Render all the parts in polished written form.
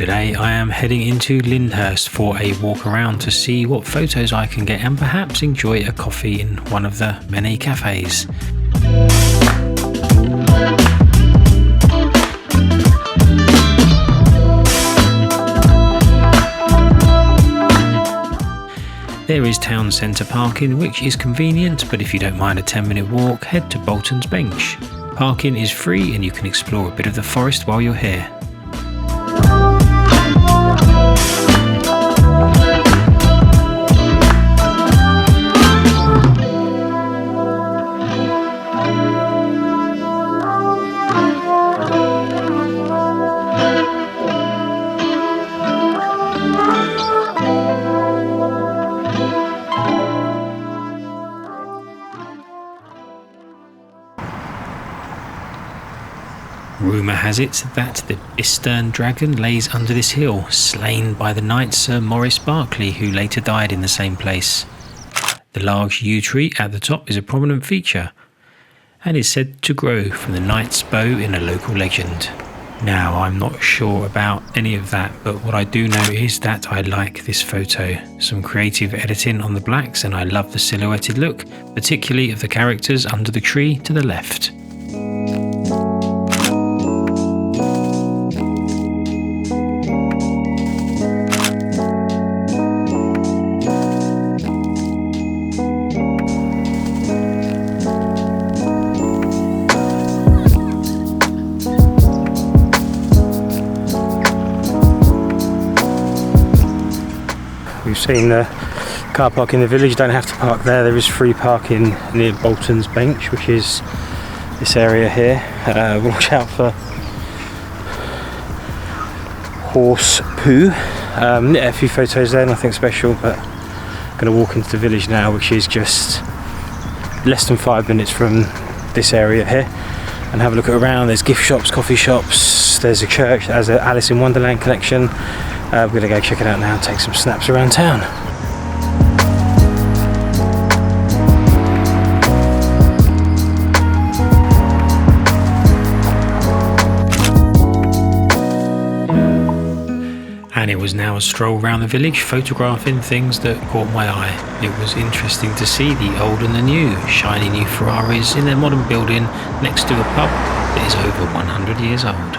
Today I am heading into Lyndhurst for a walk around to see what photos I can get and perhaps enjoy a coffee in one of the many cafes. There is town centre parking, which is convenient, but if you don't mind a 10-minute walk, head to Bolton's Bench. Parking is free and you can explore a bit of the forest while you're here. Rumour has it that the Eastern dragon lays under this hill, slain by the knight Sir Maurice Berkeley, who later died in the same place. The large yew tree at the top is a prominent feature, and is said to grow from the knight's bow in a local legend. Now, I'm not sure about any of that, but what I do know is that I like this photo. Some creative editing on the blacks, and I love the silhouetted look, particularly of the characters under the tree to the left. We've seen the car park in the village. You don't have to park there. There is free parking near Bolton's Bench, which is this area here. Watch out for horse poo. A few photos there, nothing special, but I'm going to walk into the village now, which is just less than 5 minutes from this area here, and have a look around. There's gift shops, coffee shops, there's a church that has an Alice in Wonderland collection. We're going to go check it out now and take some snaps around town. And it was now a stroll around the village, photographing things that caught my eye. It was interesting to see the old and the new, shiny new Ferraris in their modern building next to a pub that is over 100 years old.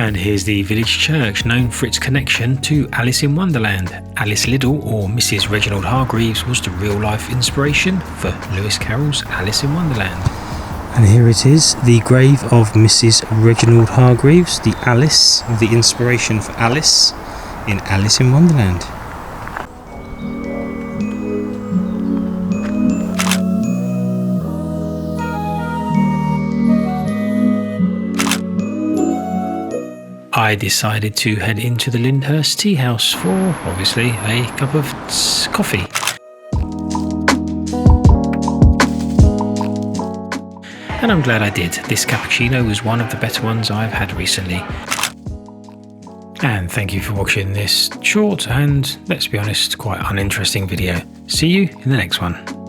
And here's the village church, known for its connection to Alice in Wonderland. Alice Liddell, or Mrs. Reginald Hargreaves, was the real-life inspiration for Lewis Carroll's Alice in Wonderland. And here it is, the grave of Mrs. Reginald Hargreaves, the Alice, the inspiration for Alice in Alice in Wonderland. I decided to head into the Lyndhurst tea house for, obviously, a cup of coffee. And I'm glad I did. This cappuccino was one of the better ones I've had recently. And thank you for watching this short and, let's be honest, quite uninteresting video. See you in the next one.